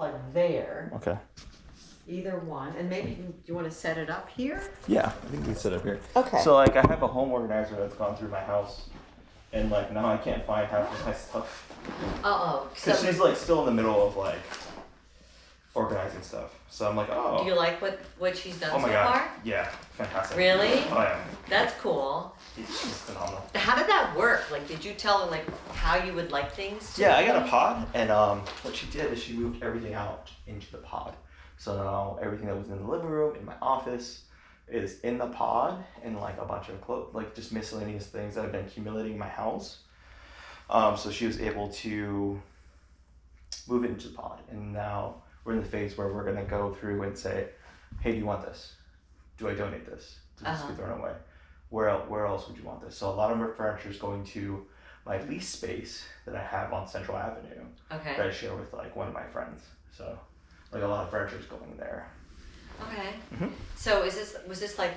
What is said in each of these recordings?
plug there. Okay. Either one. And maybe you want to set it up here? Yeah, I think we can set up here. Okay. So like I have a home organizer that's gone through my house, and like now I can't find half of my stuff. Because she's like still in the middle of like organizing stuff. So I'm like, oh. Do you like what she's done so far? God. Yeah, fantastic. Really? Oh yeah. That's cool. She's phenomenal. How did that work? Like, did you tell her like how you would like things to Yeah, I got a pod, and what she did is she moved everything out into the pod. So now everything that was in the living room, in my office, is in the pod, and like a bunch of clothes, like just miscellaneous things that have been accumulating in my house. So she was able to move it into the pod, and now we're in the phase where we're gonna go through and say, hey, do you want this? Do I donate this? Does this get thrown away? Where else would you want this? So a lot of my furniture is going to my lease space that I have on Central Avenue. Okay. That I share with like one of my friends. So like a lot of furniture is going there. Okay. Mm-hmm. So was this like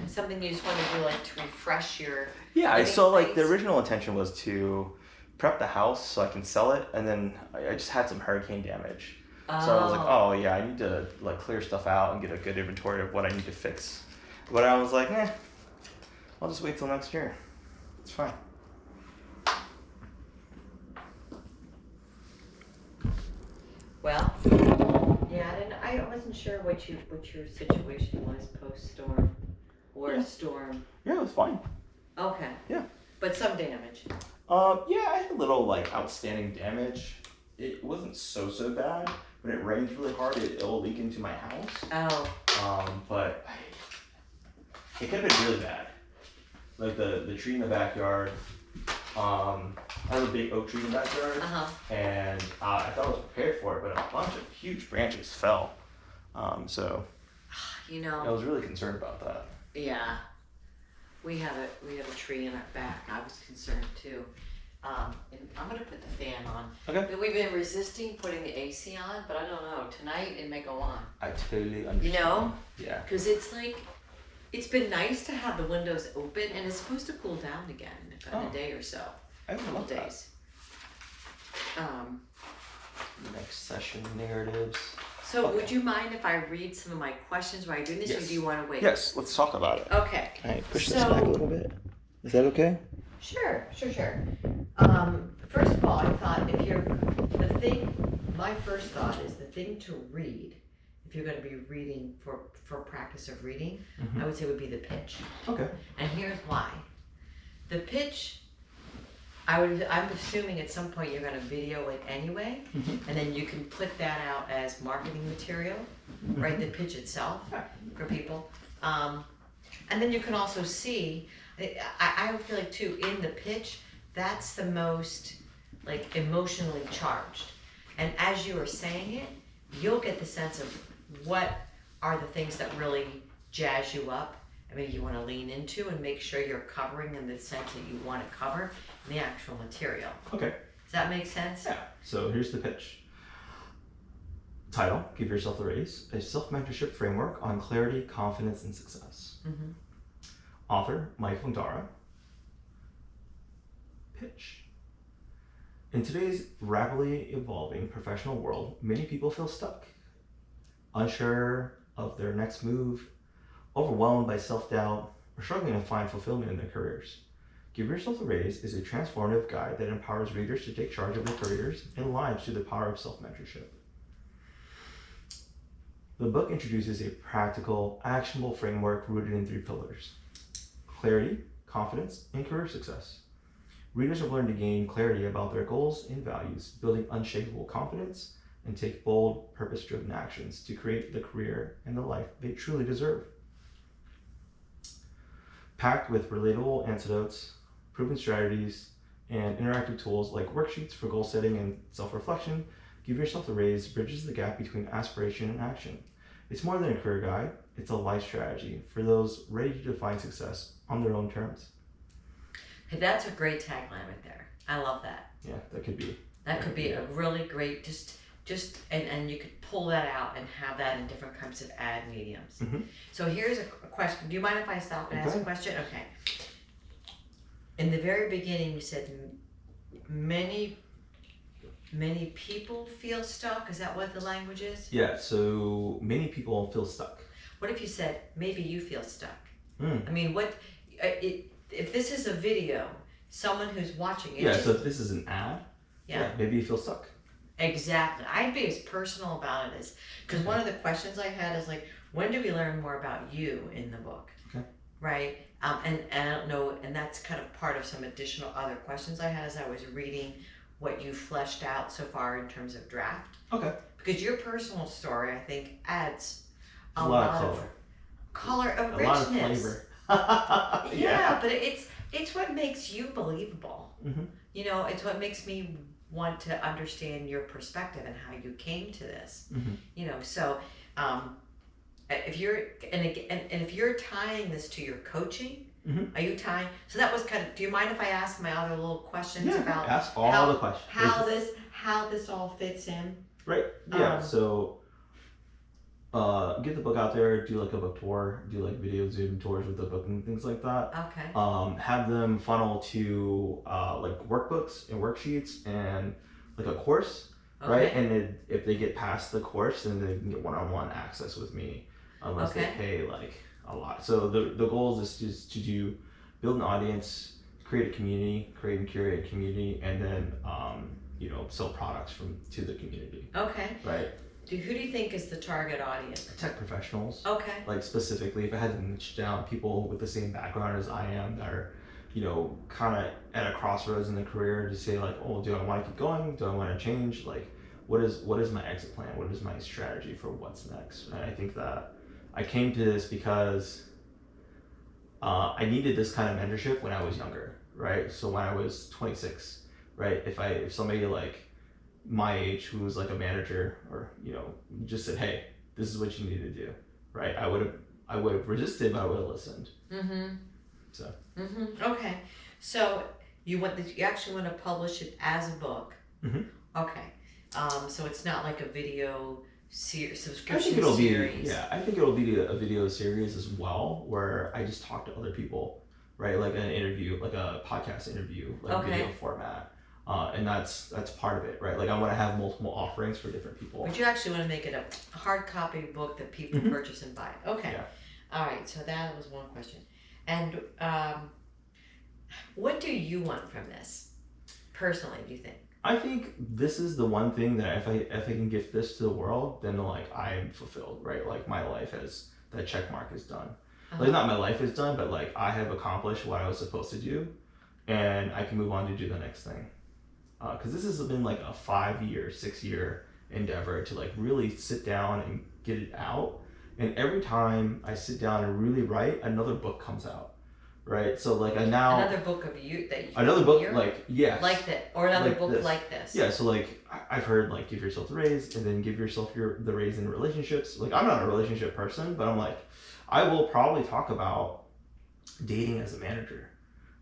something you just wanted to do, like to refresh your Yeah, so like the space? original intention was to prep the house so I can sell it, and then I just had some hurricane damage. So I was like, oh yeah, I need to like clear stuff out and get a good inventory of what I need to fix. But I was like, I'll just wait till next year. It's fine. Well, yeah, I wasn't sure what your situation was post-storm or storm. Yeah, it was fine. Okay. Yeah. But some damage. Yeah, I had a little like outstanding damage. It wasn't so bad. When it rains really hard, it'll leak into my house. Oh. But it could have been really bad. Like the tree in the backyard. I have a big oak tree in the backyard, and I thought I was prepared for it, but a bunch of huge branches fell. So You know. I was really concerned about that. Yeah. We have a tree in our back. I was concerned too. And I'm gonna put the fan on. Okay. We've been resisting putting the AC on, but I don't know. Tonight it may go on. I totally understand. You know? Yeah. Because it's like, it's been nice to have the windows open, and it's supposed to cool down again in a day or so. I would love that. Days. Next session narratives. So would you mind if I read some of my questions while you're doing this, or do you want to wait? Yes, let's talk about it. Okay. Can I push this back a little bit? Is that okay? Sure. First of all, I thought my first thought is the thing to read, if you're going to be reading for practice of reading, I would say would be the pitch. Okay. And here's why. The pitch, I'm assuming at some point you're going to video it anyway, and then you can put that out as marketing material, right? The pitch itself for people. And then you can also see, I feel like too, in the pitch, that's the most like emotionally charged. And as you are saying it, you'll get the sense of what are the things that really jazz you up and maybe you want to lean into, and make sure you're covering in the sense that you want to cover in the actual material. Okay. Does that make sense? Yeah. So here's the pitch. Title, Give Yourself a Raise, a self-mentorship framework on clarity, confidence, and success. Author, Mike Lundara. Pitch. In today's rapidly evolving professional world, many people feel stuck, unsure of their next move, overwhelmed by self-doubt, or struggling to find fulfillment in their careers. Give Yourself a Raise is a transformative guide that empowers readers to take charge of their careers and lives through the power of self-mentorship. The book introduces a practical, actionable framework rooted in 3 pillars: clarity, confidence, and career success. Readers have learned to gain clarity about their goals and values, building unshakable confidence, and take bold, purpose-driven actions to create the career and the life they truly deserve. Packed with relatable antidotes, proven strategies, and interactive tools like worksheets for goal setting and self-reflection, Give Yourself a Raise bridges the gap between aspiration and action. It's more than a career guide, it's a life strategy for those ready to define success on their own terms. Hey, that's a great tagline right there. I love that. Yeah, that could be. That could be a really great, and you could pull that out and have that in different kinds of ad mediums. So here's a question. Do you mind if I stop and ask a question? Okay. In the very beginning, you said many Many people feel stuck. Is that what the language is? Yeah, so many people feel stuck. What if you said, maybe you feel stuck? Mm. I mean, if this is a video, someone who's watching it. Yeah, so if this is an ad, yeah, maybe you feel stuck. Exactly. I'd be as personal about it as, because one of the questions I had is like, when do we learn more about you in the book? Okay. Right? And I don't know, and that's kind of part of some additional other questions I had as I was reading what you fleshed out so far in terms of draft. Okay. Because your personal story, I think, adds a lot of color, of a richness. lot of flavor. Yeah, but it's what makes you believable. Mm-hmm. You know, it's what makes me want to understand your perspective and how you came to this. Mm-hmm. You know, so if you're and if you're tying this to your coaching, mm-hmm. are you tying? So that was kind of. Do you mind if I ask my other little questions about ask all the questions how this all fits in? Right. Yeah. So. Get the book out there, do like a book tour, do like video Zoom tours with the book and things like that. Okay. Have them funnel to like workbooks and worksheets and like a course, okay. right? And if they get past the course, then they can get one-on-one access with me, unless okay. they pay like a lot. So the goal is just to build an audience, create a community, create and curate a community, and then sell products to the community. Okay. Right. Who do you think is the target audience? Tech professionals. Okay. Like specifically, if I had to niche down, people with the same background as I am that are, kind of at a crossroads in their career to say like, oh, do I want to keep going? Do I want to change? Like, what is my exit plan? What is my strategy for what's next? And I think that I came to this because I needed this kind of mentorship when I was younger, right? So when I was 26, right? If somebody like my age who was like a manager or just said, hey, this is what you need to do, right? I would have resisted, but I would have listened. Mm-hmm. So okay, so you actually want to publish it as a book. Mm-hmm. Okay. So it's not like a video subscription I think it'll series. I think it'll be a video series as well, where I just talk to other people, right? Like an interview, like a podcast interview, like video format. And that's part of it, right? Like I want to have multiple offerings for different people. But you actually want to make it a hard copy book that people mm-hmm. purchase and buy. Okay. Yeah. All right. So that was one question. And what do you want from this, personally? Do you think? I think this is the one thing that if I can gift this to the world, then like I am fulfilled, right? Like my life that check mark is done. Uh-huh. Like not my life is done, but like I have accomplished what I was supposed to do, and I can move on to do the next thing. Because this has been like a 5-year, 6-year endeavor to like really sit down and get it out. And every time I sit down and really write, another book comes out, right? So like another book of you another book like that, or another like book this. like this. Yeah, so like I've heard like give yourself the raise and then give yourself the raise in relationships. Like I'm not a relationship person, but I'm like I will probably talk about dating as a manager.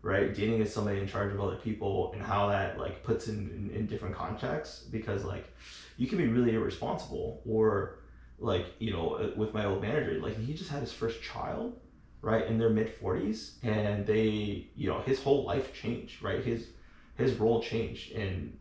Right, dating as somebody in charge of other people and how that like puts in different contexts, because like you can be really irresponsible, or like with my old manager, like he just had his first child, right, in their mid-40s, and they his whole life changed, right, his role changed, and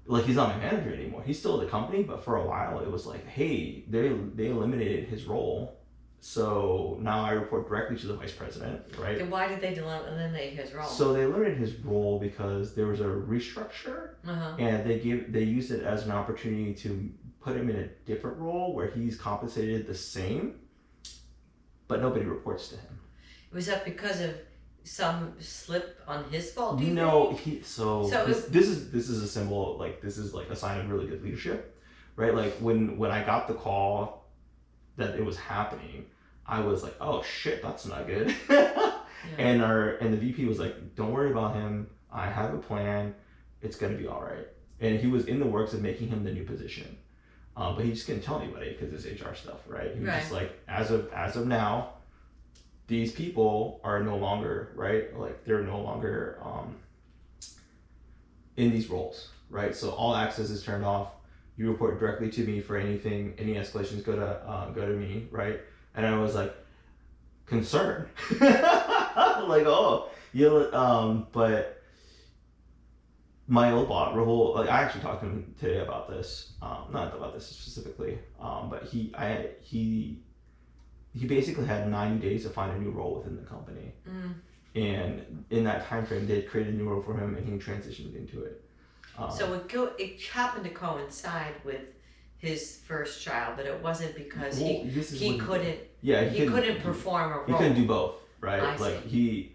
like he's not my manager anymore. He's still at the company, but for a while it was like, hey, they eliminated his role. So now I report directly to the vice president, right? And why did they eliminate his role? So they eliminated his role because there was a restructure, and they used it as an opportunity to put him in a different role where he's compensated the same, but nobody reports to him. Was that because of some slip on his fault? No, this is a symbol, like this is like a sign of really good leadership, right? Like when I got the call that it was happening, I was like, oh shit, that's not good. And the VP was like, don't worry about him. I have a plan. It's gonna be all right. And he was in the works of making him the new position, but he just couldn't tell anybody because it's HR stuff, right? He was just like, as of now, these people are no longer, right? Like they're no longer in these roles, right? So all access is turned off. You report directly to me for anything. Any escalations go to me, right? And I was like concerned, like but my old boss, Rahul, like I actually talked to him today about this. Not about this specifically, but he basically had 90 days to find a new role within the company. And in that time frame, they created a new role for him, and he transitioned into it. So it happened to coincide with his first child, but it wasn't because he couldn't. Yeah, he couldn't perform a role. He couldn't do both, right? I like see.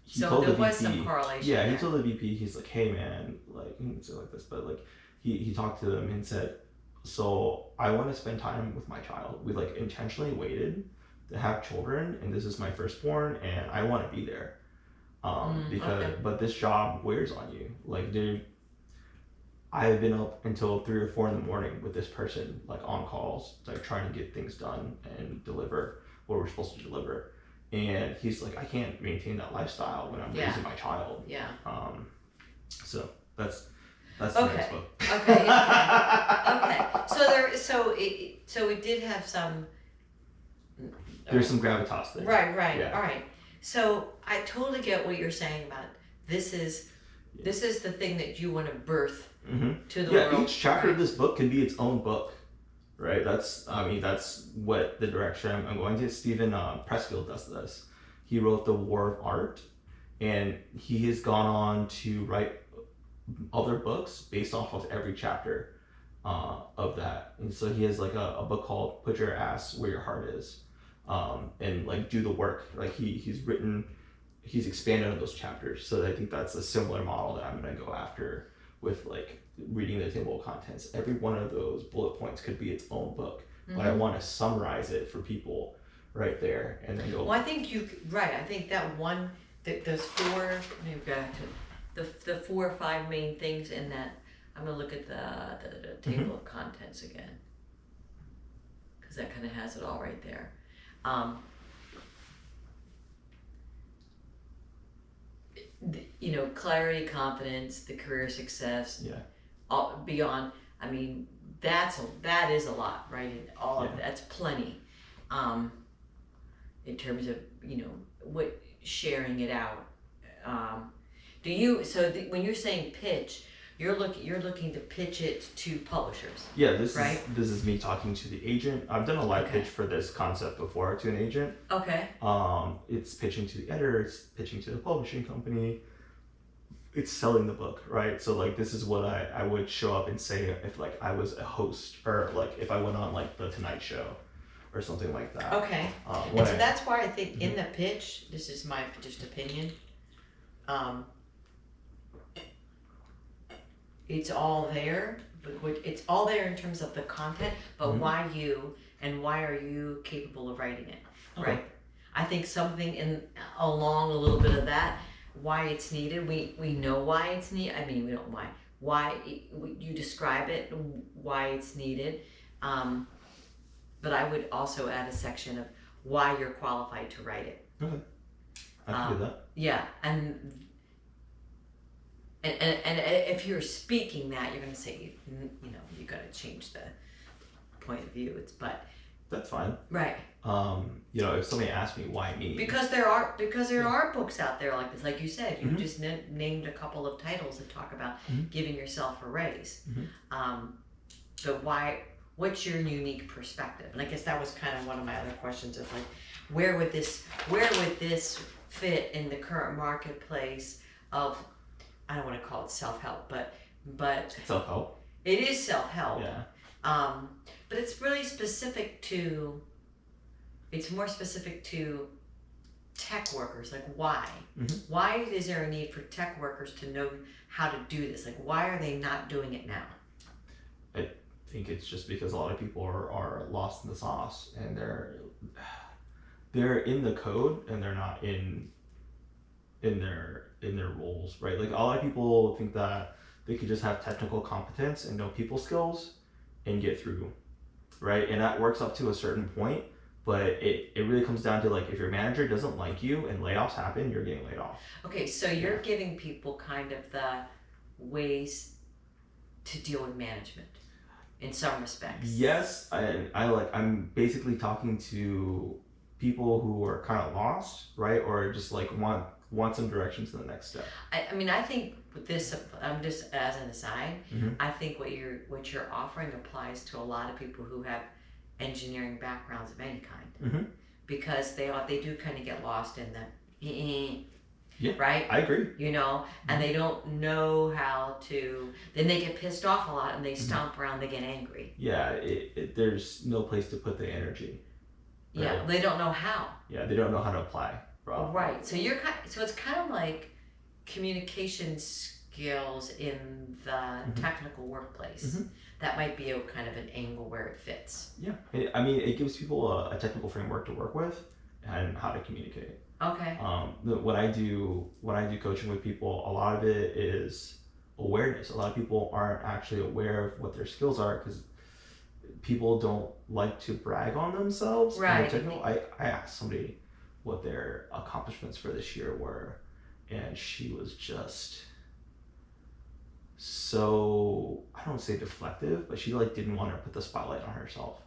he So told there the was VP, some correlation. Yeah, there. he told the VP, he's like, hey man, like he didn't say it like this, but like he talked to them and said, so I want to spend time with my child. We like intentionally waited to have children, and this is my firstborn, and I want to be there. But this job wears on you. Like, dude, I've been up until 3 or 4 in the morning with this person, like on calls, like trying to get things done and deliver what we're supposed to deliver. And he's like, I can't maintain that lifestyle when I'm raising my child. Yeah. So that's the next book. Okay. Okay. So it did have some. There's some gravitas there. Right. Yeah. All right. So I totally get what you're saying about this is the thing that you want to birth to the world. Yeah, each chapter of this book can be its own book, right? That's what the direction I'm going to. Stephen Pressfield does this. He wrote The War of Art, and he has gone on to write other books based off of every chapter of that. And so he has like a book called Put Your Ass Where Your Heart Is. And like do the work. Like he's expanded on those chapters. So I think that's a similar model that I'm gonna go after with like reading the table of contents. Every one of those bullet points could be its own book, but I want to summarize it for people right there and then go. Well, I think I think that one, those 4. Let me go back to the 4 or 5 main things in that. I'm gonna look at the table of contents again, because that kind of has it all right there. Clarity, confidence, the career success. Yeah. All beyond. I mean, that is a lot, right? And all of that's plenty. In terms of what sharing it out. When you're saying pitch, you're looking to pitch it to publishers. Yeah, this is me talking to the agent. I've done a live pitch for this concept before to an agent. Okay. It's pitching to the editor, it's pitching to the publishing company. It's selling the book, right? So like this is what I would show up and say if like I was a host, or like if I went on like the Tonight Show or something like that. Okay. And so that's why I think in the pitch, this is my just opinion, it's all there. It's all there in terms of the content, but why you and why are you capable of writing it, right? I think something along a little bit of that, why it's needed. We know why it's needed. I mean, we don't why you describe it, why it's needed. But I would also add a section of why you're qualified to write it. Okay. I can do that. Yeah, and if you're speaking that, you're going to say, you got to change the point of view. That's fine. Right. If somebody asks me why me, because there are books out there like this, like you said, you just named a couple of titles that talk about giving yourself a raise. But why? What's your unique perspective? And I guess that was kind of one of my other questions of like, where would this fit in the current marketplace of, I don't want to call it self-help, but self-help. It is self-help. Yeah. But it's really specific to. It's more specific to tech workers. Like why? Why is there a need for tech workers to know how to do this? Like why are they not doing it now? I think it's just because a lot of people are lost in the sauce, and they're in the code and they're not in their roles, right? Like a lot of people think that they could just have technical competence and no people skills and get through, right? And that works up to a certain point, but it really comes down to like if your manager doesn't like you and layoffs happen, you're getting laid off. Okay, so you're giving people kind of the ways to deal with management in some respects. Yes, I'm basically talking to people who are kind of lost, right? Or just like want want some direction to the next step. I mean, I think with this, just as an aside, Mm-hmm. I think what you're offering applies to a lot of people who have engineering backgrounds of any kind, Mm-hmm. because they do kind of get lost in the Yeah, right. I agree. You know, and they don't know how to. Then they get pissed off a lot, and they Mm-hmm. stomp around. They get angry. Yeah, there's no place to put the energy. Right? Yeah, they don't know how. Yeah, they don't know how to apply. Right. So so it's kind of like communication skills in the technical workplace. Mm-hmm. That might be a kind of an angle where it fits. Yeah, I mean, it gives people a technical framework to work with and how to communicate. Okay. When I do coaching with people, a lot of it is awareness. A lot of people aren't actually aware of what their skills are because people don't like to brag on themselves. Right. I asked somebody what their accomplishments for this year were, and she was just so, I don't say deflective, but she like didn't want to put the spotlight on herself.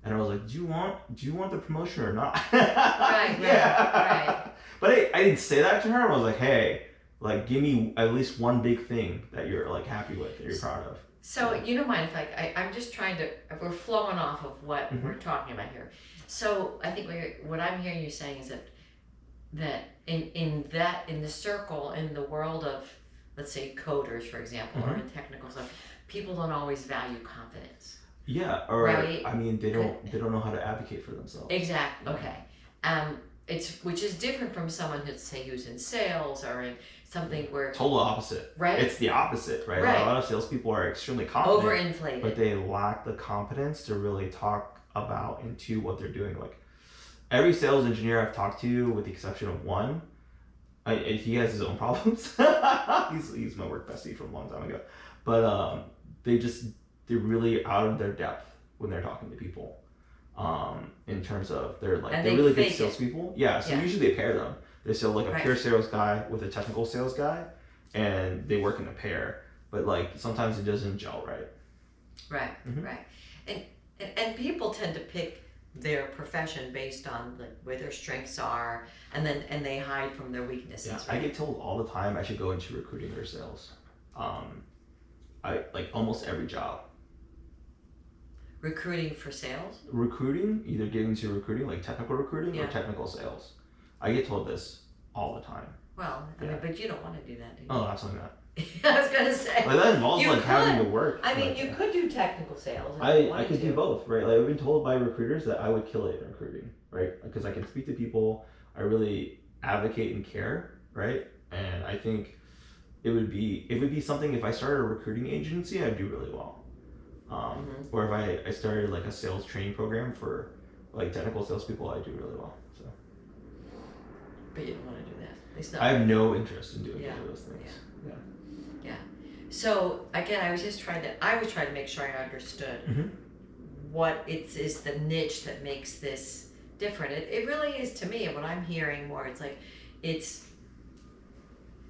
And I was like, do you want the promotion or not? Right. Right. But I didn't say that to her. I was like, hey, like give me at least one big thing that you're like happy with, that you're proud of. So you don't mind if I'm just trying to, we're flowing off of what we're talking about here. So I think what I'm hearing you saying is that in the circle, in the world of, let's say, coders, for example, or in technical stuff, people don't always value confidence. Yeah, or right? I mean, they don't know how to advocate for themselves. Exactly. Okay. Which is different from someone who's in sales or in something where total opposite. Right. It's the opposite, right? Right. A lot of salespeople are extremely confident, overinflated, but they lack the confidence to really talk about into what they're doing. Like every sales engineer I've talked to, with the exception of one, he has his own problems. he's my work bestie from a long time ago, but they're really out of their depth when they're talking to people. In terms of they're really good salespeople. Yeah, so usually they pair them. They sell like a pure sales guy with a technical sales guy, and they work in a pair. But like sometimes it doesn't gel right. Right. Mm-hmm. Right. And people tend to pick their profession based on like where their strengths are, and they hide from their weaknesses. Yeah, right? I get told all the time I should go into recruiting or sales. I like almost every job. Recruiting for sales? Recruiting, either getting into recruiting, like technical recruiting or technical sales. I get told this all the time. Well, I mean, but you don't want to do that, do you? Oh, absolutely not. I was going to say. Like that involves having to work. I mean, you could do technical sales. I could do both, right? Like I've been told by recruiters that I would kill it in recruiting, right? Because I can speak to people, I really advocate and care, right? And I think it would be something, if I started a recruiting agency, I'd do really well. Or if I started like a sales training program for like technical salespeople, I do really well. So. But you don't want to do that. I have no interest in doing any of those things. Yeah. So again, I was trying to make sure I understood what is the niche that makes this different. It really is, to me, and what I'm hearing more, it's like it's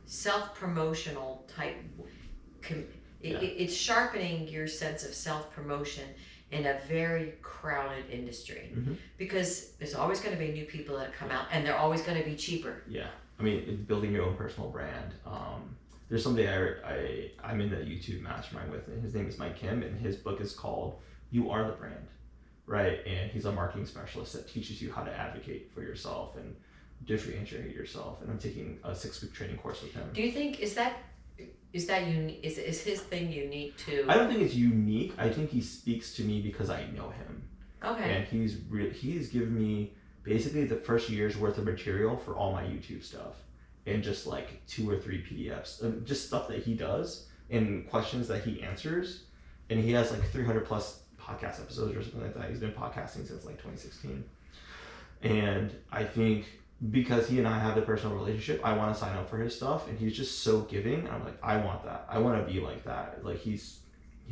self-promotional type. It's sharpening your sense of self-promotion in a very crowded industry, because there's always going to be new people that come out, and they're always going to be cheaper. Yeah, I mean, it's building your own personal brand. There's somebody I'm in the YouTube mastermind with, and his name is Mike Kim, and his book is called "You Are the Brand," right? And he's a marketing specialist that teaches you how to advocate for yourself and differentiate yourself. And I'm taking a 6-week training course with him. Do you think is that unique? Is his thing unique too? I don't think it's unique. I think he speaks to me because I know him. Okay. And he's given me basically the first year's worth of material for all my YouTube stuff, and just like 2 or 3 PDFs, just stuff that he does and questions that he answers. And he has like 300 plus podcast episodes or something like that. He's been podcasting since like 2016. And I think because he and I have the personal relationship, I want to sign up for his stuff, and he's just so giving. I'm like, I want that. I want to be like that. Like he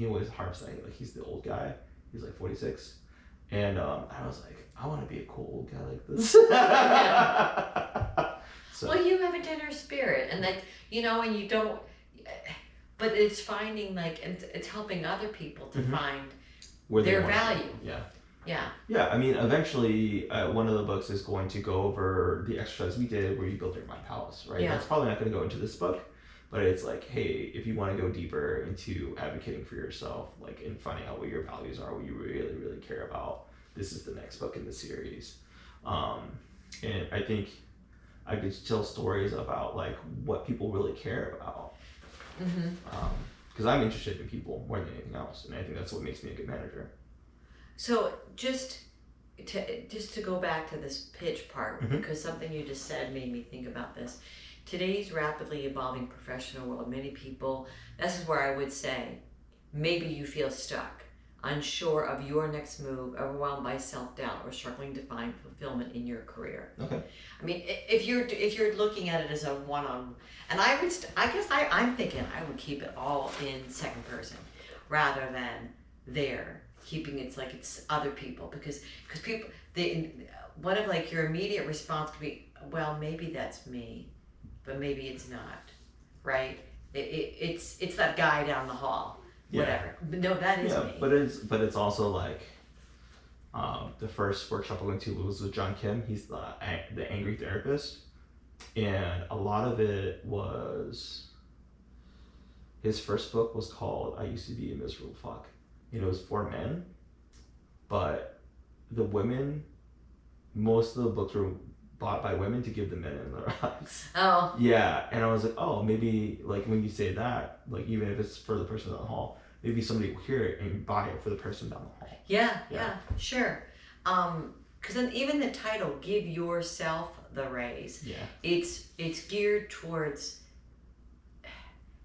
always harps that like he's the old guy. He's like 46. And I was like, I want to be a cool old guy like this. So. Well, you have a generous spirit, and that, and you don't, but it's finding and it's helping other people to find where their value. Yeah. Yeah. Yeah, I mean, eventually, one of the books is going to go over the exercise we did where you build your mind palace, right? Yeah. That's probably not going to go into this book, but it's like, hey, if you want to go deeper into advocating for yourself, like in finding out what your values are, what you really, really care about, this is the next book in the series. And I think I could tell stories about like what people really care about. Because I'm interested in people more than anything else, and I think that's what makes me a good manager. So just to go back to this pitch part, because something you just said made me think about this. Today's rapidly evolving professional world, many people, this is where I would say, maybe you feel stuck, unsure of your next move, overwhelmed by self-doubt, or struggling to find fulfillment in your career. Okay. I mean, if you're looking at it as a one-on, and I guess I'm thinking I would keep it all in second person, rather than there, keeping it's like it's other people, because people, one of like your immediate response could be, well, maybe that's me, but maybe it's not, right? It's that guy down the hall, whatever. But no, that is me. But it's also like, the first workshop I went to was with John Kim. He's the angry therapist, and a lot of it was, his first book was called "I Used to Be a Miserable Fuck." It was for men, but the women, most of the books were bought by women to give the men in their lives. Oh. Yeah, and I was like, oh, maybe like when you say that, like even if it's for the person down the hall, maybe somebody will hear it and buy it for the person down the hall. Yeah, sure. Because then even the title, "Give Yourself the Raise." Yeah. It's geared towards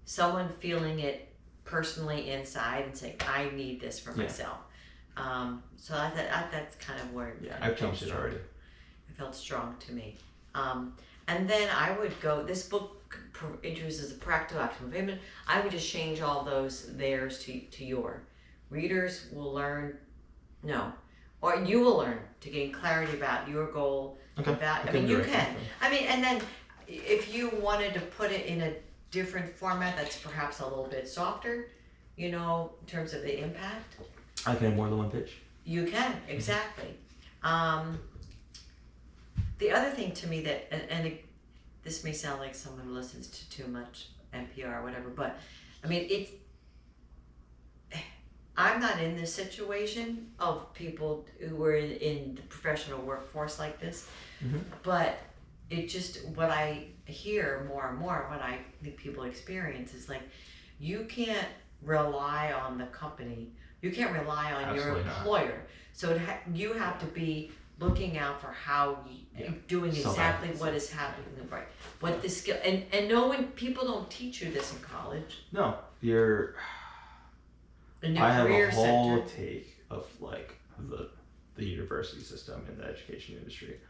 someone feeling it personally inside and saying, I need this for myself. So that's kind of where I've changed it already. It felt strong to me. And then I would go, this book introduces a practical action movement. I would just change all those theirs to your. Readers will learn, or you will learn to gain clarity about your goal. Okay. I mean, you can. I mean, and then if you wanted to put it in a different format that's perhaps a little bit softer, in terms of the impact. I can have more than one pitch. You can, exactly. The other thing to me that, and this may sound like someone who listens to too much NPR or whatever, but I mean, I'm not in this situation of people who are in the professional workforce like this, but it just, what I hear more and more, what I think people experience is like, you can't rely on the company, you can't rely on your employer. Not. So you have to be looking out for how doing exactly what is happening, right? What the skill, and no one, people don't teach you this in college. No, I have a whole take of like the university system and the education industry.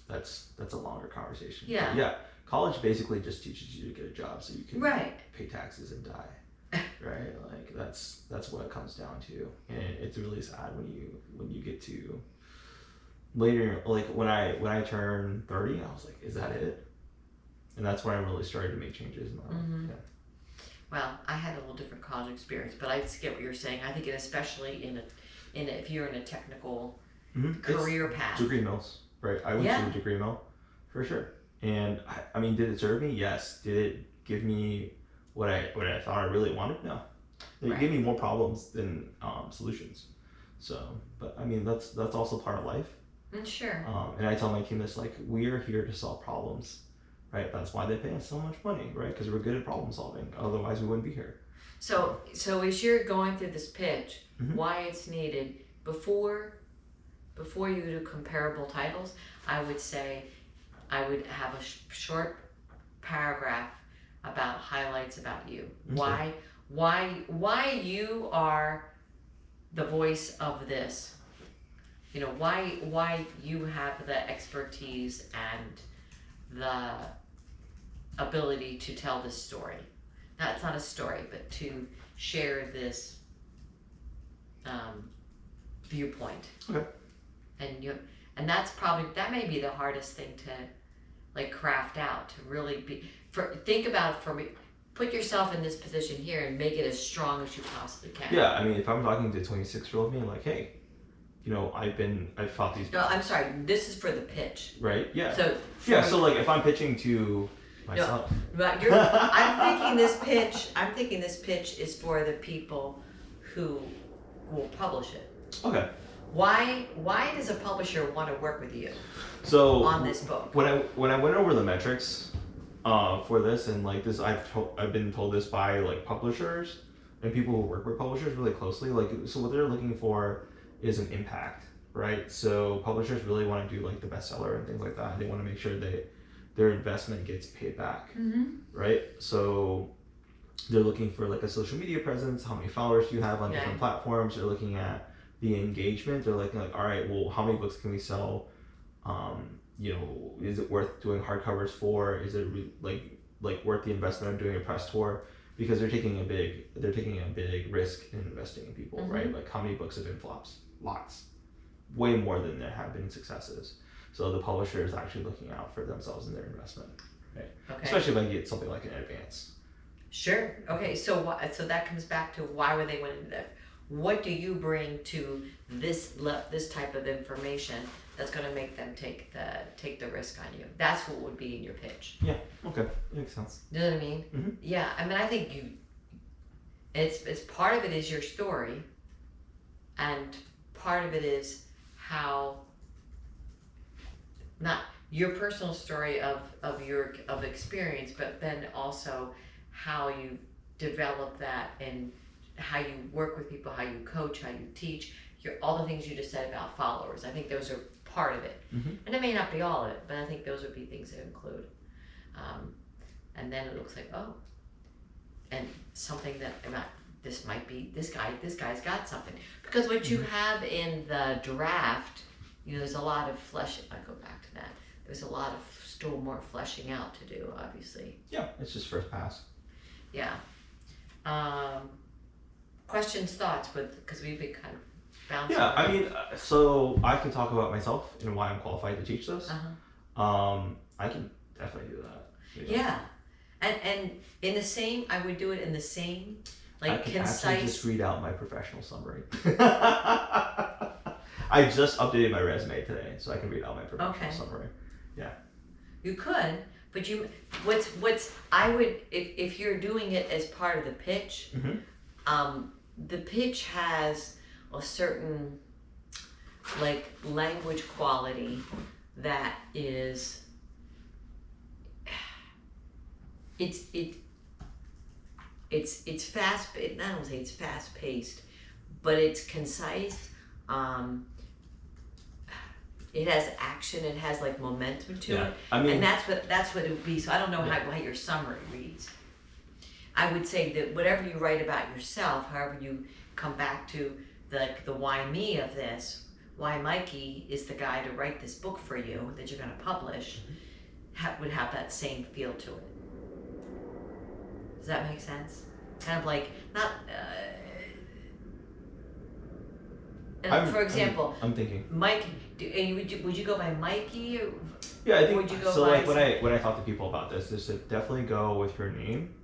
That's a longer conversation. Yeah. But yeah. College basically just teaches you to get a job so you can pay taxes and die. Right? Like that's what it comes down to. And it's really sad when you get to later, like when I turned 30, I was like, is that it? And that's when I really started to make changes in my life. Yeah. Well, I had a little different college experience, but I get what you're saying. I think, especially if you're in a technical career path. Degree mills, right? I went to a degree mill, for sure. And I mean, did it serve me? Yes. Did it give me what I thought I really wanted? No. It gave me more problems than solutions. So, but I mean, that's also part of life. Sure. And I tell my team this, like, we are here to solve problems. Right, that's why they pay us so much money, right? Because we're good at problem solving. Otherwise, we wouldn't be here. So as you're going through this pitch, why it's needed, before you do comparable titles, I would say I would have a short paragraph about highlights about you. Okay. Why you are the voice of this. Why you have the expertise and the ability to tell this story. Now, it's not a story, but to share this viewpoint. Okay. And that may be the hardest thing to like craft out, to really think about put yourself in this position here and make it as strong as you possibly can. Yeah, I mean, if I'm talking to 26-year-old me, like, hey, I've fought these. No, I'm sorry. This is for the pitch. Right. Yeah. So. So like if I'm pitching to myself. No, but I'm thinking this pitch is for the people who will publish it. Okay. Why does a publisher want to work with you? So on this book. When I went over the metrics for this, and like this, I've been told this by like publishers and people who work with publishers really closely. Like, so what they're looking for is an impact, right? So publishers really want to do like the bestseller and things like that. They want to make sure that their investment gets paid back, right? So they're looking for like a social media presence. How many followers do you have on different platforms? They're looking at the engagement. They're looking like, all right, well, how many books can we sell? Is it worth doing hardcovers for? Is it like worth the investment of doing a press tour? Because they're taking a big risk in investing in people, right? Like how many books have been flops? Lots, way more than there have been successes. So the publisher is actually looking out for themselves and their investment, right? Okay. Especially if I get something like an advance. Sure. Okay. So that comes back to why would they want to do that? What do you bring to this type of information that's going to make them take the risk on you? That's what would be in your pitch. Yeah. Okay. Makes sense. You know what I mean? Mm-hmm. Yeah. I mean, I think it's part of it is your story, and part of it is how, not your personal story of experience, but then also how you develop that and how you work with people, how you coach, how you teach, all the things you just said about followers. I think those are part of it. And it may not be all of it, but I think those would be things that include. And then it looks like, and something that this guy's got something. Because what you have in the draft, there's a lot of I go back to that. There's a lot of still more fleshing out to do, obviously. Yeah, it's just first pass. Yeah. Questions, thoughts, because we've been kind of bouncing. Yeah, I mean, so I can talk about myself and why I'm qualified to teach this. I can definitely do that. Yeah. And in the same, I would do it in the same, like, I can concise. actually just read out my professional summary. I just updated my resume today, so I can read out my professional summary. Yeah. You could, but I would, if you're doing it as part of the pitch, the pitch has a certain like language quality that is, it's fast. I don't want to say it's fast paced, but it's concise. It has action. It has like momentum to it. I mean, and that's what it would be. So I don't know how your summary reads. I would say that whatever you write about yourself, however you come back to the why me of this, why Mikey is the guy to write this book for you that you're going to publish, would have that same feel to it. Does that make sense? Kind of like, not... for example, I'm thinking. Mike, would you go by Mikey? Or, yeah, I think would you go so. by Like when I talk to people about this, is to definitely go with your name.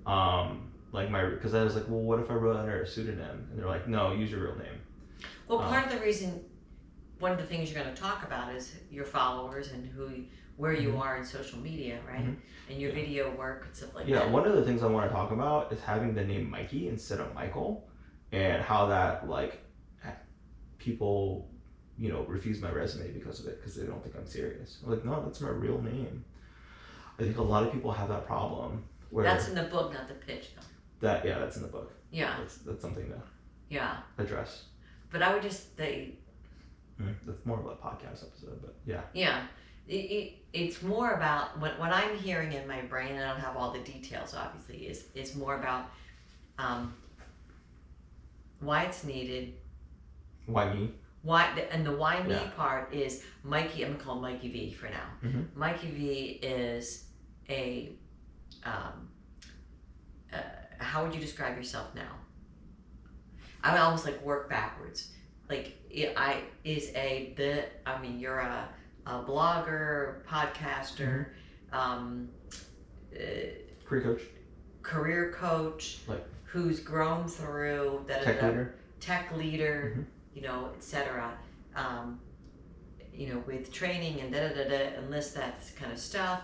Because I was like, well, what if I wrote under a pseudonym? And they're like, no, use your real name. Well, part of the reason, one of the things you're going to talk about is your followers and where you are in social media, right? And your video work and stuff like that. Yeah, one of the things I want to talk about is having the name Mikey instead of Michael, and how that people, refuse my resume because of it, because they don't think I'm serious. I'm like, no, that's my real name. I think a lot of people have that problem. That's in the book, not the pitch, though. That's in the book. Yeah. That's something to address. But I would just say... That's more of a podcast episode, but yeah. Yeah. It's more about, what I'm hearing in my brain, I don't have all the details, obviously, is more about why it's needed. Why me? And the why me part is Mikey, I'm going to call him Mikey V for now. Mikey V is a... how would you describe yourself now? I would almost work backwards. You're a blogger, podcaster, career coach, who's grown through tech leader. Tech leader. etc. With training and enlist that kind of stuff.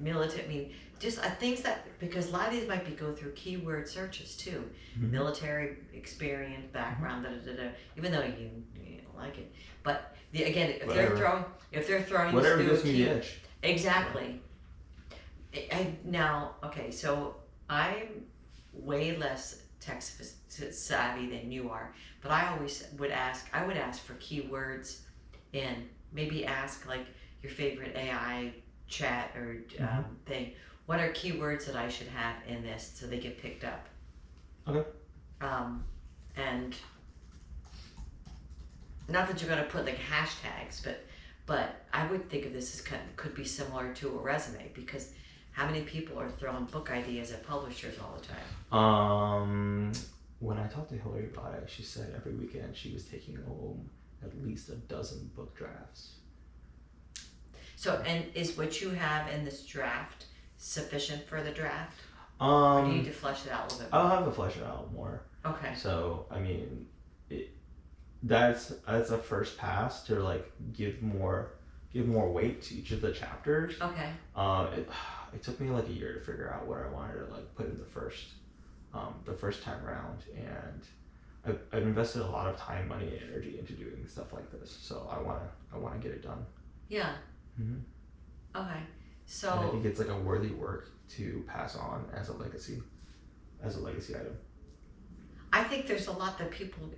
Military. I mean, just things that, because a lot of these might be go through keyword searches too. Military experience, background, even though you don't like it. But again, if they're throwing whatever this gets me through the edge. exactly. Now, okay, so I'm way less tech savvy than you are, but I always would ask for keywords in, maybe ask like your favorite AI chat or thing. What are keywords that I should have in this so they get picked up? Okay. And not that you're going to put like hashtags, but I would think of this as could be similar to a resume, because how many people are throwing book ideas at publishers all the time? When I talked to Hillary about it, she said every weekend she was taking home at least 12 book drafts. So, and is what you have in this draft sufficient for the draft? Or do you need to flesh it out a little bit more? I'll have to flesh it out more. Okay. So, I mean, that's a first pass to like give more weight to each of the chapters. Okay. It took me like a year to figure out what I wanted to like put in the first time around, and I've invested a lot of time, money, and energy into doing stuff like this. So I wanna get it done. Yeah. Mm-hmm. Okay. So. And I think it's like a worthy work to pass on as a legacy item. I think there's a lot that people,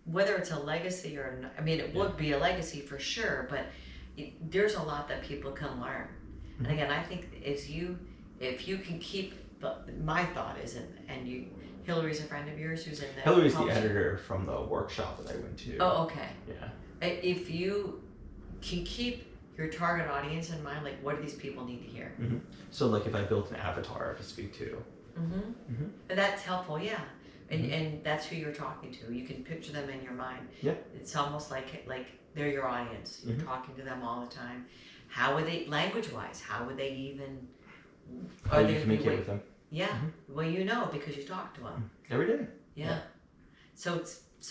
whether it's a legacy or not, I mean, it would be a legacy for sure, but there's a lot that people can learn. And again, I think if you can keep, my thought is, and Hillary's a friend of yours who's in the Hillary's the editor from the workshop that I went to. Oh, okay. Yeah. If you can keep your target audience in mind, like what do these people need to hear? Mm-hmm. So like if I built an avatar to speak to. And that's helpful, yeah. And that's who you're talking to. You can picture them in your mind. Yeah. It's almost like they're your audience. You're talking to them all the time. How would they, language-wise, how would they even... How do you communicate with them? Yeah. Well, because you talk to them. Every day. Yeah. So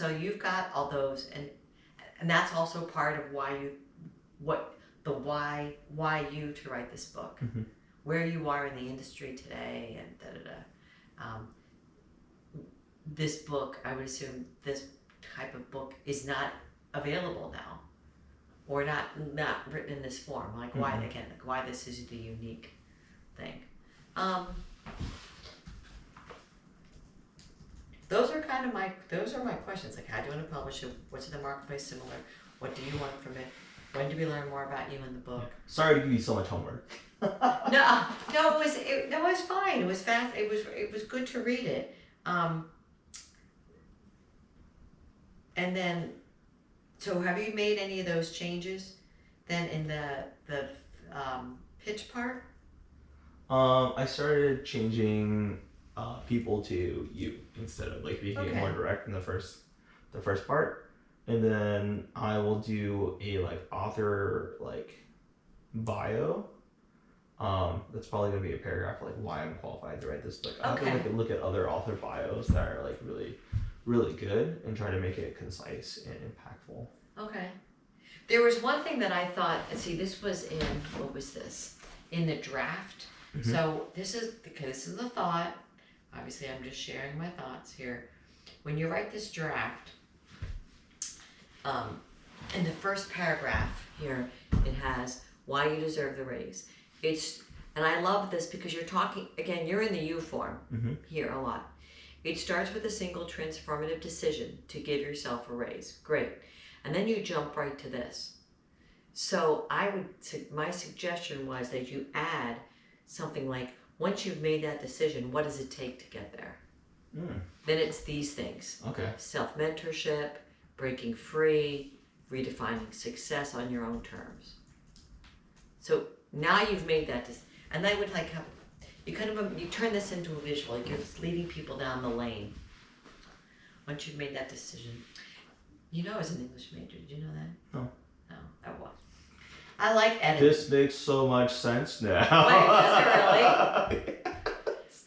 you've got all those, and that's also part of why you to write this book. Where you are in the industry today, and this book, I would assume this type of book is not available now, or not written in this form. Like why this is the unique thing. Those are my questions. Like, how do you want to publish it? What's in the marketplace similar? What do you want from it? When do we learn more about you in the book? Sorry to give you so much homework. No, it was fine. It was fast. It was good to read it. And then, so have you made any of those changes then in the pitch part? I started changing people to you instead of like making it more direct in the first part, and then I will do a like author like bio. That's probably gonna be a paragraph like why I'm qualified to write this book. I have to like look at other author bios that are like really, really good and try to make it concise and impactful. Okay. There was one thing that I thought. See, this was in in the draft. So this is the thought. Obviously, I'm just sharing my thoughts here. When you write this draft, in the first paragraph here, it has why you deserve the raise. And I love this because you're talking, again, you're in the you form here a lot. It starts with a single transformative decision to give yourself a raise. Great. And then you jump right to this. So my suggestion was that you add something like, once you've made that decision, what does it take to get there? Then it's these things. Okay. Self-mentorship, breaking free, redefining success on your own terms. So now you've made that decision. And I would like have, you turn this into a visual, like you're leading people down the lane. Once you've made that decision. I was an English major, did you know that? No. No, I was. I like editing. This makes so much sense now. Wait, does it really?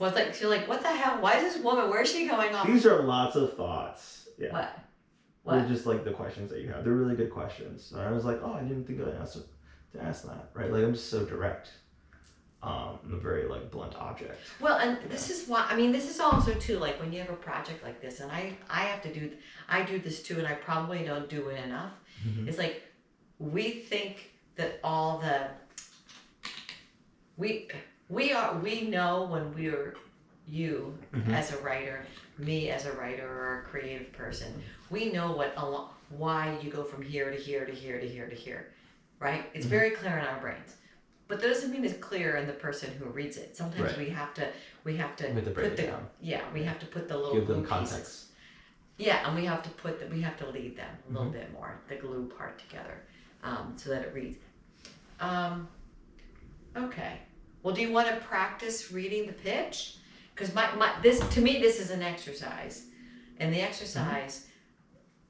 Well, it's like, you're like, what the hell? Why is this woman, where's she going off? These are lots of thoughts. Yeah. What? They're just like the questions that you have. They're really good questions. And I was like, oh, I didn't think I asked to ask that, right? Like, I'm just so direct. I'm a very like blunt object. Well, and this is why, I mean, this is also too, like when you have a project like this, and I have to do, I do this too, and I probably don't do it enough. Mm-hmm. It's like, we think that all the, we know when we're, you as a writer, me as a writer or a creative person, we know why you go from here to here to here to here to here, right? It's very clear in our brains. But that doesn't mean it's clear in the person who reads it. Sometimes we have to break put it down. we have to put the little Give them glue context. pieces. Yeah, and we have to lead them a little bit more, the glue part together, so that it reads. Okay. Well, do you want to practice reading the pitch? Because to me this is an exercise, and the exercise,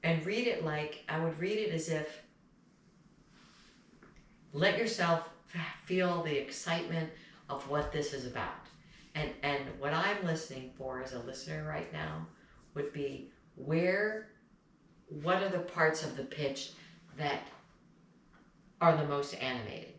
and read it like I would read it as if, let yourself feel the excitement of what this is about, and what I'm listening for as a listener right now would be what are the parts of the pitch that are the most animated.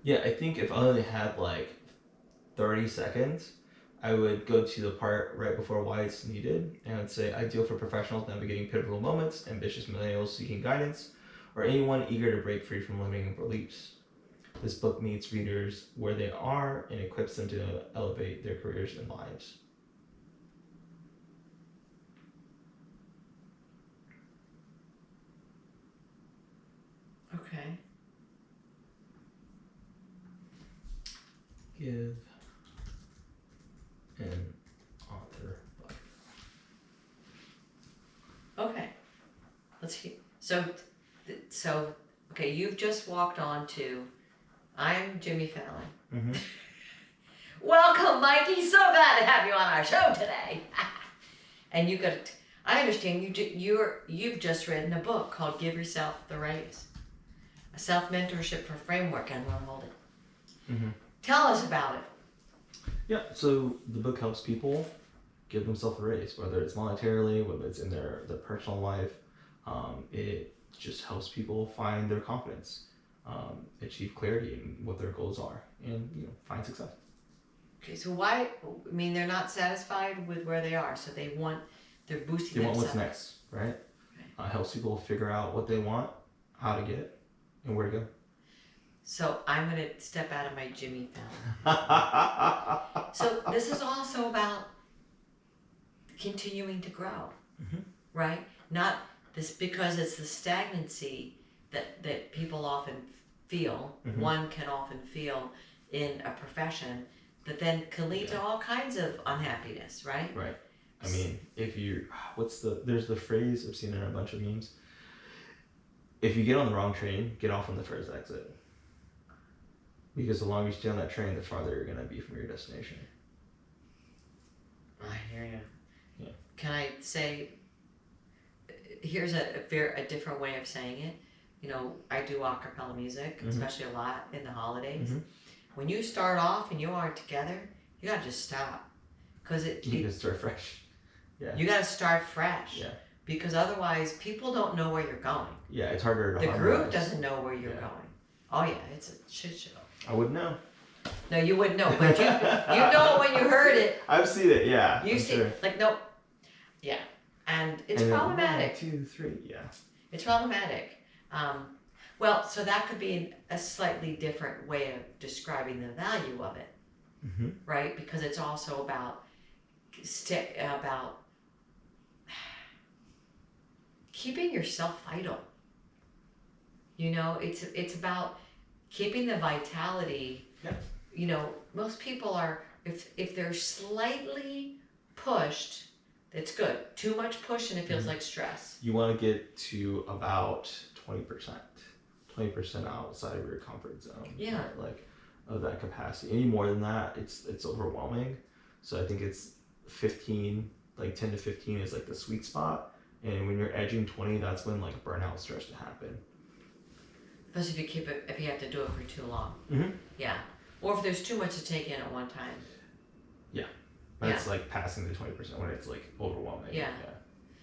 Yeah, I think if I only had like 30 seconds, I would go to the part right before why it's needed, and I'd say ideal for professionals navigating pivotal moments, ambitious millennials seeking guidance, or anyone eager to break free from limiting beliefs. This book meets readers where they are and equips them to elevate their careers and lives. Okay. Give an author book. Okay. Let's hear. So, okay, you've just walked on to, I'm Jimmy Fallon. Welcome, Mikey. So glad to have you on our show today. And you got, I understand you've just written a book called Give Yourself the Raise, a self-mentorship for framework, and we'll hold it. Tell us about it. Yeah, so the book helps people give themselves a raise, whether it's monetarily, whether it's in their personal life. It just helps people find their confidence, achieve clarity in what their goals are, and find success. Okay, so why? I mean, they're not satisfied with where they are, so they're boosting themselves. They want what's next, right? Okay. Helps people figure out what they want, how to get it, and where to go. So I'm going to step out of my Jimmy Fallon. So this is also about continuing to grow, right? Not this, because it's the stagnancy that people often feel, one can often feel in a profession, that then can lead to all kinds of unhappiness, right? Right. I mean, there's the phrase, I've seen it in a bunch of memes. If you get on the wrong train, get off on the first exit. Because the longer you stay on that train, the farther you're going to be from your destination. I hear you. Yeah. Can I say, here's a different way of saying it. I do a cappella music, especially a lot in the holidays. When you start off and you aren't together, you got to just stop. Because you got to start fresh. Yeah. You got to start fresh. Yeah. Because otherwise, people don't know where you're going. Yeah, it's harder to The harmonize. group doesn't know where you're going. Oh yeah, it's a shit show. I wouldn't know. No, you wouldn't know, but you know when you heard it. I've seen it, yeah. You see, like, nope. Yeah, and it's problematic. 1, 2, 3, yeah. It's problematic. Well, so that could be a slightly different way of describing the value of it, right? Because it's also about keeping yourself vital. It's about keeping the vitality. Yep. Most people are, if they're slightly pushed, it's good. Too much push and it feels like stress. You want to get to about 20%. 20% outside of your comfort zone. Yeah. Right? Like, of that capacity. Any more than that, it's overwhelming. So I think it's 15, like 10 to 15 is like the sweet spot. And when you're edging 20, that's when like burnout starts to happen. Especially if you have to do it for too long. Mm-hmm. Yeah. Or if there's too much to take in at one time. But it's like passing the 20% when it's like overwhelming. Yeah.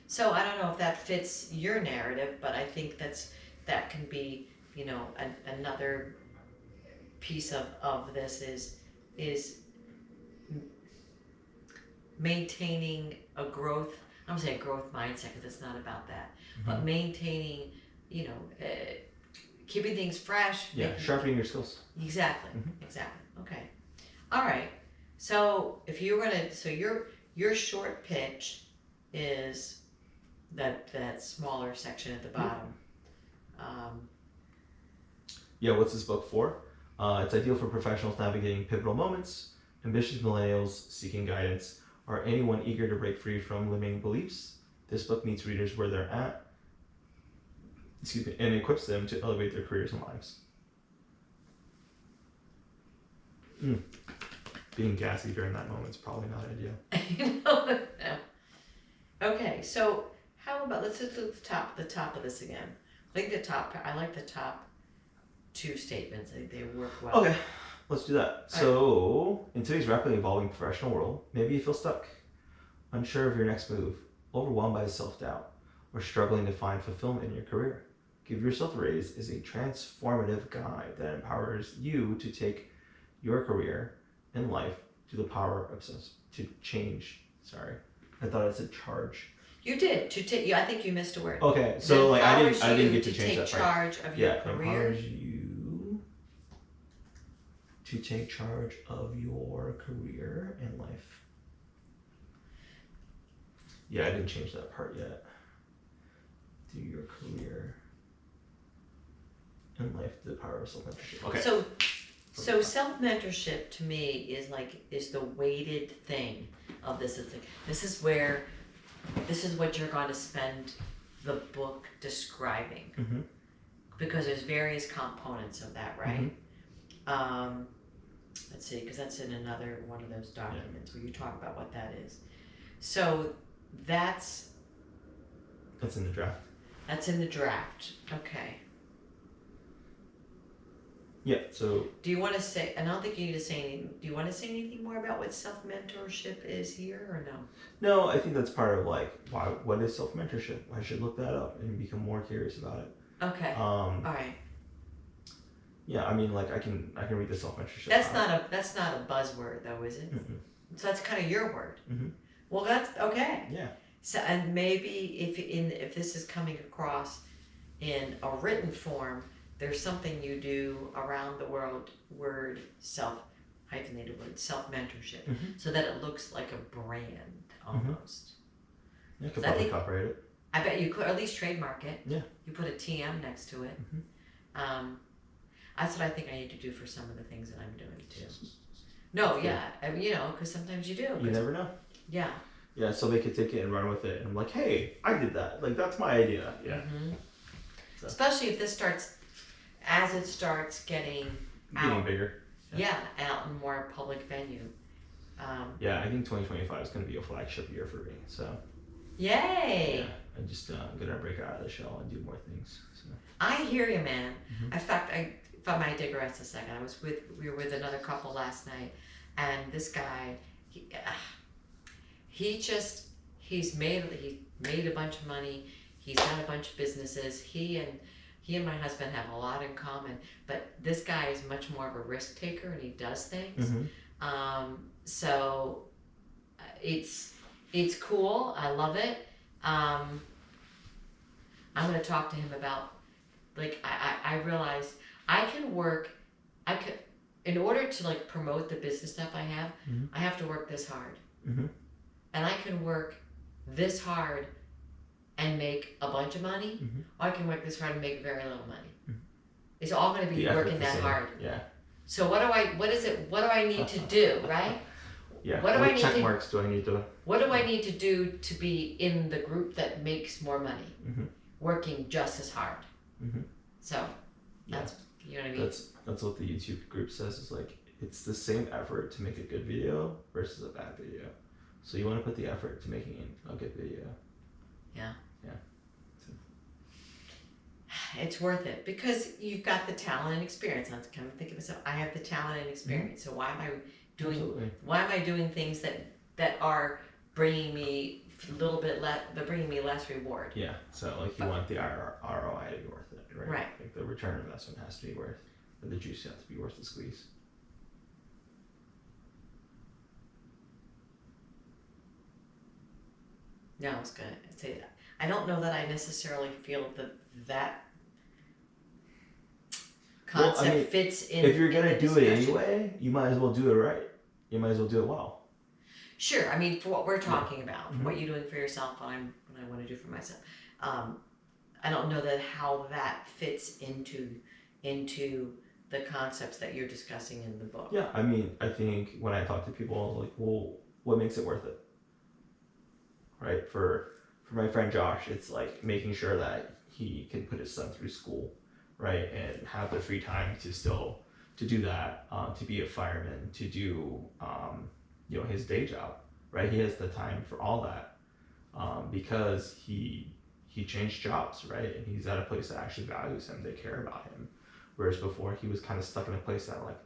So I don't know if that fits your narrative, but I think that can be, you know, another piece of this is maintaining a growth. I'm gonna say a growth mindset because it's not about that, but maintaining, you know, keeping things fresh. Yeah, sharpening your skills. Exactly. Exactly. Okay. All right. So if you were gonna, so your short pitch is that smaller section at the bottom. Yeah, what's this book for? It's ideal for professionals navigating pivotal moments, ambitious millennials seeking guidance, or anyone eager to break free from limiting beliefs. This book meets readers where they're at, and equips them to elevate their careers and lives. Being gassy during that moment is probably not ideal. Okay, so how about, let's just do the top of this again. I like the top two statements. I think they work well. Okay, let's do that. So, in today's rapidly evolving professional world, maybe you feel stuck, unsure of your next move, overwhelmed by self-doubt, or struggling to find fulfillment in your career. Give Yourself a Raise is a transformative guide that empowers you to take your career and life to the power of to change. Sorry, I thought it said charge. You did I think you missed a word. Okay, so like I didn't get to take change that part. charge of your career. Empowers you to take charge of your career and life. Yeah, I didn't change that part yet. Do your career and life to the power of self-mentorship. Okay. So self-mentorship to me is the weighted thing of this. It's like, this is what you're going to spend the book describing. Because there's various components of that, right? Let's see, because that's in another one of those documents where you talk about what that is. So that's in the draft. That's in the draft. Okay. Yeah, so... Do you want to say, and I don't think you need to say anything, do you want to say anything more about what self-mentorship is here, or no? No, I think that's part of like, what is self-mentorship? I should look that up and become more curious about it. Okay. All right. Yeah, I mean, like I can read the self-mentorship. That's not a buzzword though, is it? So that's kind of your word. Well, that's okay. Yeah. So, and maybe if this is coming across in a written form, there's something you do around the word hyphenated word self-mentorship, so that it looks like a brand almost. You could probably copyright it. I bet you could, or at least trademark it. Yeah. You put a TM next to it. That's what I think I need to do for some of the things that I'm doing too. No, yeah, you know, because sometimes you do. You never know. Yeah. Yeah, so they could take it and run with it, and I'm like, hey, I did that. Like that's my idea. Yeah. So. Especially if this starts, as it starts getting bigger. Yeah, out in more public venue. Yeah, I think 2025 is going to be a flagship year for me. So. Yay! Yeah, I'm just gonna break out of the shell and do more things. So. I hear you, man. In fact, if I might digress a second, we were with another couple last night, and this guy, he's made a bunch of money. He's got a bunch of businesses. He and my husband have a lot in common, but this guy is much more of a risk taker, and he does things. So it's cool. I love it. I'm going to talk to him about, like, I realized in order to like promote the business stuff I have, I have to work this hard. And I can work this hard and make a bunch of money, or I can work this hard and make very little money. It's all going to be working that hard. Yeah. So what do I need to do, right? Yeah. What check marks do I need to? What do I need to do to be in the group that makes more money, working just as hard? So that's you know what I mean. That's what the YouTube group says. Is like it's the same effort to make a good video versus a bad video. So you want to put the effort to making a good video. Yeah. Yeah. So. it's worth it because you've got the talent and experience. I'm kind of thinking of myself. I have the talent and experience. So why am I doing things that are bringing me a little bit less? They're bringing me less reward. Yeah. So like you want the ROI to be worth it, right? Right. Like the return on investment has to be worth, or the juice has to be worth the squeeze. No, I was gonna say that. I don't know that I necessarily feel that concept fits in. If you're in gonna the do it discussion. anyway, you might as well do it right. You might as well do it well. Sure. I mean, for what we're talking about, for what you're doing for yourself, what I want to do for myself. I don't know that how that fits into the concepts that you're discussing in the book. Yeah, I mean, I think when I talk to people, I was like, well, what makes it worth it? Right? For my friend Josh, it's like making sure that he can put his son through school, right? And have the free time to do that, to be a fireman, to do, his day job, right? He has the time for all that, because he changed jobs, right? And he's at a place that actually values him, they care about him. Whereas before he was kind of stuck in a place that like,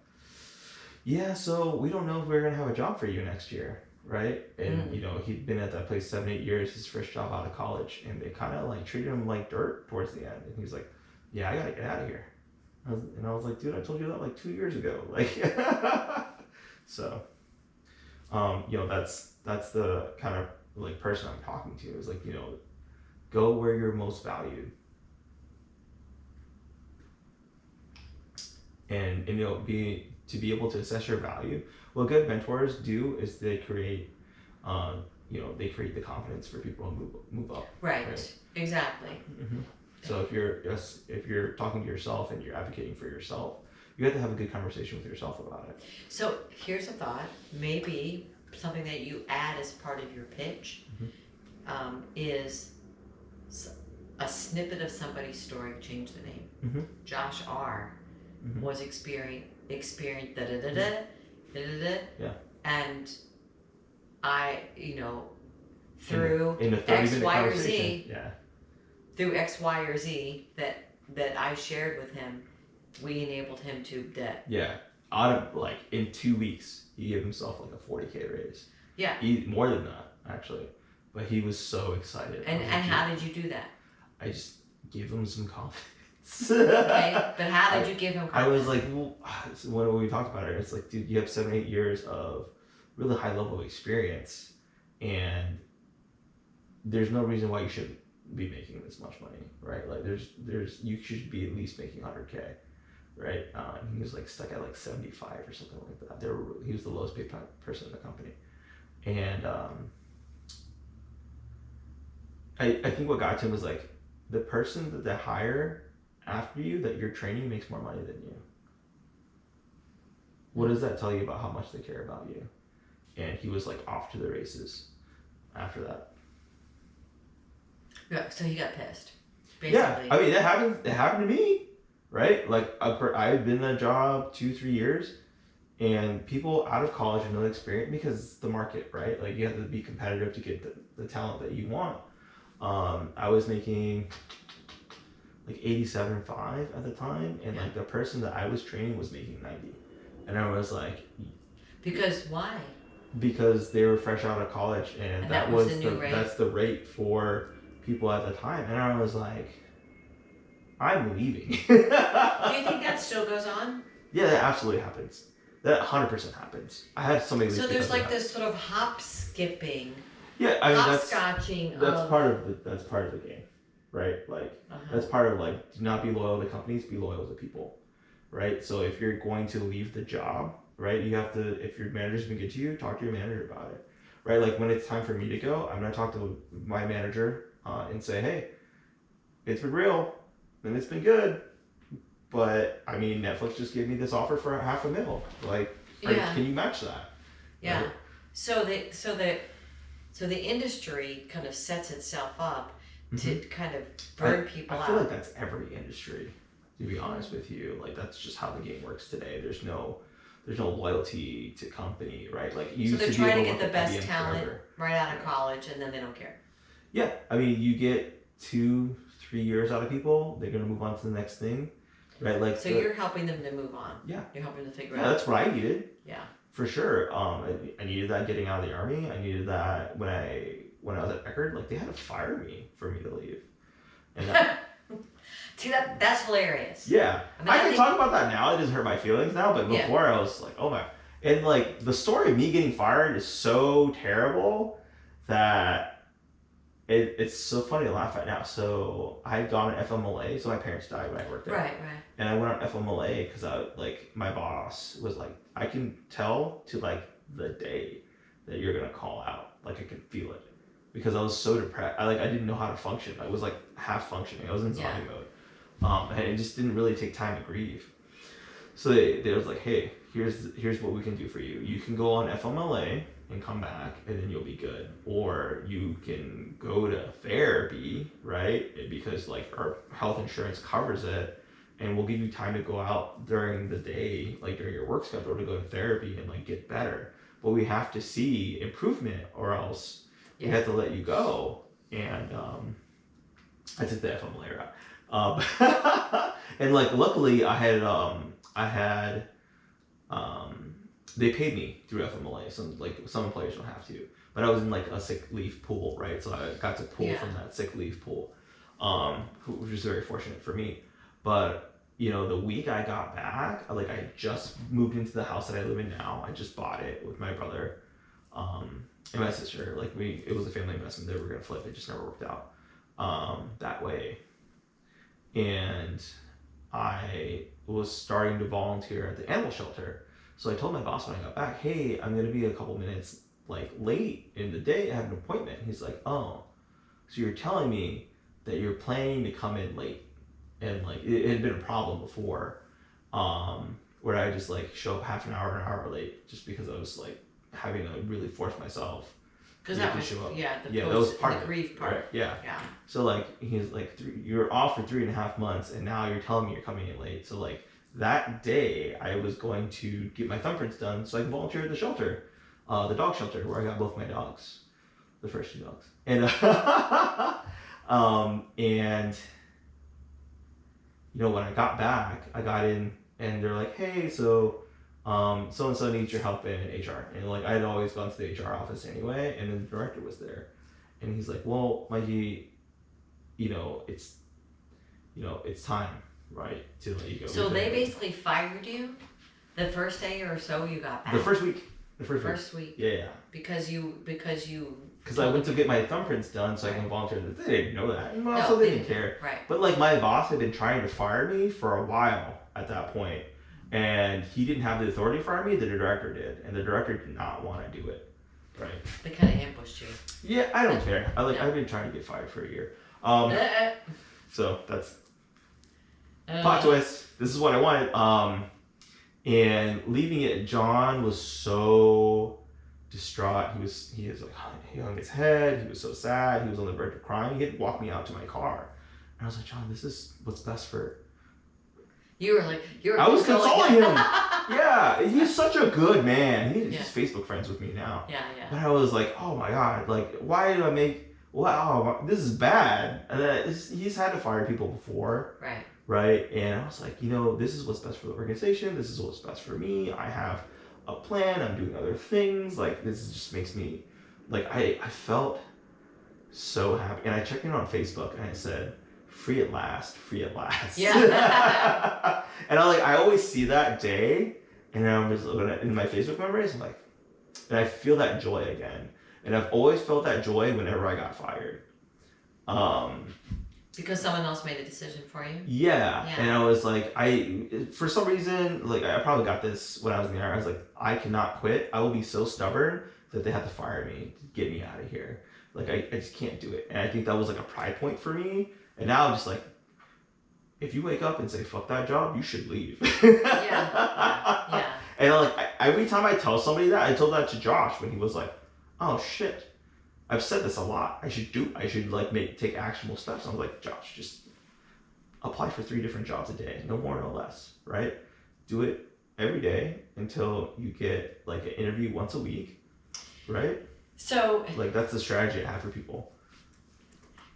yeah, so we don't know if we're gonna have a job for you next year, right? And he'd been at that place 7-8 years, his first job out of college, and they kind of like treated him like dirt towards the end. And he's like, yeah, I gotta get out of here. I was like, dude, I told you that like 2 years ago. Like, so, that's the kind of like person I'm talking to, is like, go where you're most valued. And to be able to assess your value, what good mentors do is they create the confidence for people to move up. Right. Exactly. Mm-hmm. So if you're talking to yourself and you're advocating for yourself, you have to have a good conversation with yourself about it. So here's a thought. Maybe something that you add as part of your pitch is a snippet of somebody's story. Change the name. Mm-hmm. Josh R. was experienced Yeah. And I, through in a 30-minute X, Y, or conversation. Z, through X, Y, or Z that I shared with him, we enabled him to that. Yeah. In 2 weeks, he gave himself like a 40K raise. Yeah. More than that, actually. But he was so excited. And how did you do that? I just gave him some confidence. Okay, but how did you give him confidence? I was like, well, when we talked about it, it's like, dude, you have 7-8 years of really high level experience, and there's no reason why you shouldn't be making this much money, right? Like, there's you should be at least making 100K, right? He was like stuck at like 75 or something like that. He was the lowest paid person in the company, and I think what got to him was like, the person that they hire after you that you're training makes more money than you. What does that tell you about how much they care about you? And he was like off to the races after that. Yeah, so he got pissed. Basically. Yeah, I mean, it happened to me, right? Like, I've been in a job 2-3 years, and people out of college have no experience, because the market, right? Like, you have to be competitive to get the talent that you want. I was making like 87.5 at the time, and like the person that I was training was making 90, and I was like, because why? Because they were fresh out of college, and that was that's the rate for people at the time, and I was like, I'm leaving. Do you think that still goes on? Yeah, that absolutely happens. That 100% happens. I had so many. So there's like this sort of hop skipping. Yeah, I mean hopscotching. That's part of the game, right? Like that's part of like, do not be loyal to companies, be loyal to people, right? So if you're going to leave the job, right, you have to, if your manager's been good to you, talk to your manager about it, right? Like when it's time for me to go, I'm gonna talk to my manager and say, hey, it's been real and it's been good, but I mean, Netflix just gave me this offer for $500,000. Like, can you match that? Yeah. Right? So the industry kind of sets itself up to kind of burn people out. I feel like that's every industry, to be honest with you. Like, that's just how the game works today. There's no loyalty to company, right? Like, so they're trying to get the best talent right out of college, and then they don't care. Yeah, I mean, you get 2, 3 years out of people. They're gonna move on to the next thing, right? Like so you're helping them to move on. Yeah. You're helping them to figure yeah, out. that's what I needed. Yeah. For sure. I needed that getting out of the army. I needed that when I was at Eckerd. Like they had to fire me for me to leave. And that, See that's hilarious. yeah, I can think... talk about that now. It doesn't hurt my feelings now, but before I was like, oh my. And like the story of me getting fired is so terrible that it's so funny to laugh at now. So I had gone on FMLA. So my parents died when I worked there. Right. And I went on FMLA because my boss was like, I can tell to like the day that you're gonna call out. Like I could feel it because I was so depressed. I didn't know how to function. I was like half functioning. I was in zombie mode. And it just didn't really take time to grieve. So they was like, hey, here's what we can do for you. You can go on FMLA and come back and then you'll be good. Or you can go to therapy, right? Because like our health insurance covers it and we'll give you time to go out during the day, like during your work schedule to go to therapy and like get better. But we have to see improvement or else we have to let you go. And I took the FMLA route. And like luckily I had they paid me through FMLA. Some employers don't have to, but I was in like a sick leave pool, right? So I got to pull from that sick leave pool, which was very fortunate for me. But the week I got back, I just moved into the house that I live in now. I just bought it with my brother, and my sister. It was a family investment. They were gonna flip. It just never worked out that way. And I was starting to volunteer at the animal shelter. So I told my boss when I got back, hey, I'm going to be a couple minutes late in the day. I have an appointment. He's like, oh, so you're telling me that you're planning to come in late. And it had been a problem before where I just show up half an hour late just because I was having to really force myself. Because that was, show up. that was part of the grief part. Right? Yeah. So he's you're off for 3.5 months and now you're telling me you're coming in late. So that day I was going to get my thumbprints done so I can volunteer at the shelter, the dog shelter where I got both my dogs, the first 2 dogs. And and when I got back, I got in and they're like, hey, so so and so needs your help in HR. And I had always gone to the HR office anyway, and then the director was there. And he's like, well, Mikey, it's time, right, to let you go. So they basically fired you the first day or so you got back? The first week. First week. Yeah. Because I went to get my thumbprints done so I can volunteer. They didn't know that. Well, no, so they didn't care. Right. But my boss had been trying to fire me for a while at that point. And he didn't have the authority to fire me, the director did. And the director did not want to do it. Right. They kind of ambushed you. Yeah, I don't care. I've been trying to get fired for a year. So that's plot twist. This is what I wanted. And leaving it, John was so distraught. He hung his head. He was so sad. He was on the verge of crying. He had walked me out to my car. And I was like, John, this is what's best for... I was consoling him. Yeah, he's such a good man. He's Facebook friends with me now. Yeah. But I was like, oh my God, why did I make... Wow, this is bad. And then he's had to fire people before. Right? And I was like, this is what's best for the organization. This is what's best for me. I have a plan. I'm doing other things. This just makes me... I felt so happy. And I checked in on Facebook and I said... free at last. Yeah. And I always see that day, and I'm just in my Facebook memories. I'm like, and I feel that joy again. And I've always felt that joy whenever I got fired. Because someone else made a decision for you. Yeah. And I was like, for some reason, I probably got this when I was in the Army. I was like, I cannot quit. I will be so stubborn that they have to fire me to get me out of here. I just can't do it. And I think that was a pride point for me. And now I'm just if you wake up and say, fuck that job, you should leave. Yeah. And every time I tell somebody that, I told that to Josh when he was like, oh shit, I've said this a lot. I should take actionable steps. I was like, Josh, just apply for 3 different jobs a day. No more, no less, right? Do it every day until you get an interview once a week, right? So that's the strategy I have for people.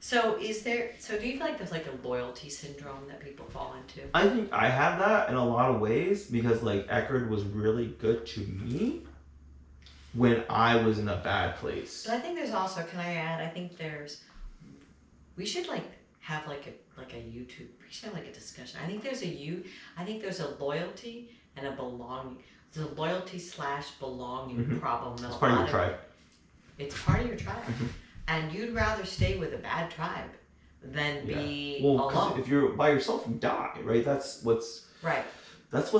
So do you feel like there's like a loyalty syndrome that people fall into? I think I have that in a lot of ways because like Eckerd was really good to me when I was in a bad place. But I think there's also, can I add, we should like have like a YouTube, we should have like a discussion. I think there's a loyalty and a belonging. There's a loyalty / belonging problem. It's part of your tribe. It's part of your tribe. And you'd rather stay with a bad tribe than be because alone. if you're by yourself, you die, right? That's what's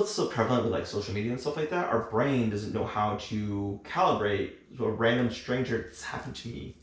so prevalent with like social media and stuff like that. Our brain doesn't know how to calibrate. So a random stranger, this happened to me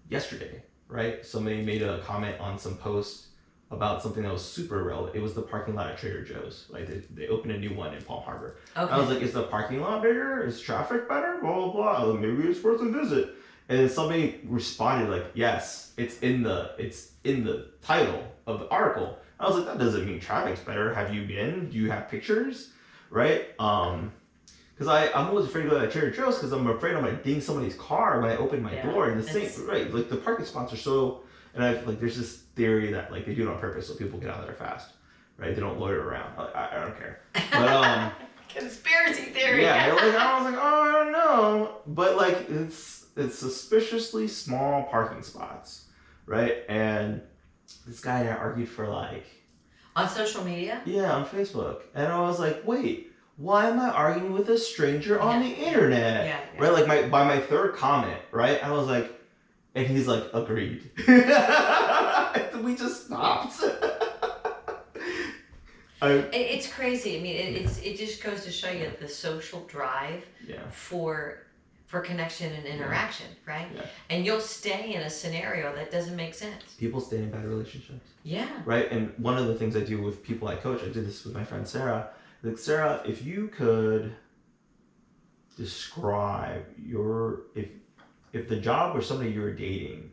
yesterday, right? Somebody made a comment on some post about something that was super irrelevant. It was the parking lot at Trader Joe's. Like they opened a new one in Palm Harbor. Okay. I was like, is the parking lot bigger? Is traffic better? Blah blah blah. Like, maybe it's worth a visit. And then somebody responded like, yes, it's in the title of the article. I was like, that doesn't mean traffic's better. Have you been? Do you have pictures? Right? Because I'm always afraid to go to Trader Joe's because I'm afraid I'm gonna ding somebody's car when I open my door. And the same, right? Like the parking spots are so, and I like there's this theory that like they do it on purpose so people get out of there fast, right? They don't loiter around. I don't care. But conspiracy theory. Yeah, like I was like, oh, I don't know, but like it's suspiciously small parking spots, right? And this guy and I argued for like on social media. Yeah, on Facebook, and I was like, wait, why am I arguing with a stranger on the internet? Yeah. Right, like by my third comment, right? I was like, and he's like, agreed. We just stopped. It's crazy. I mean, it just goes to show you the social drive for connection and interaction, right? Yeah. And you'll stay in a scenario that doesn't make sense. People stay in bad relationships. Yeah. Right? And one of the things I do with people I coach, I did this with my friend Sarah. Like, Sarah, if you could describe if the job or somebody you were dating,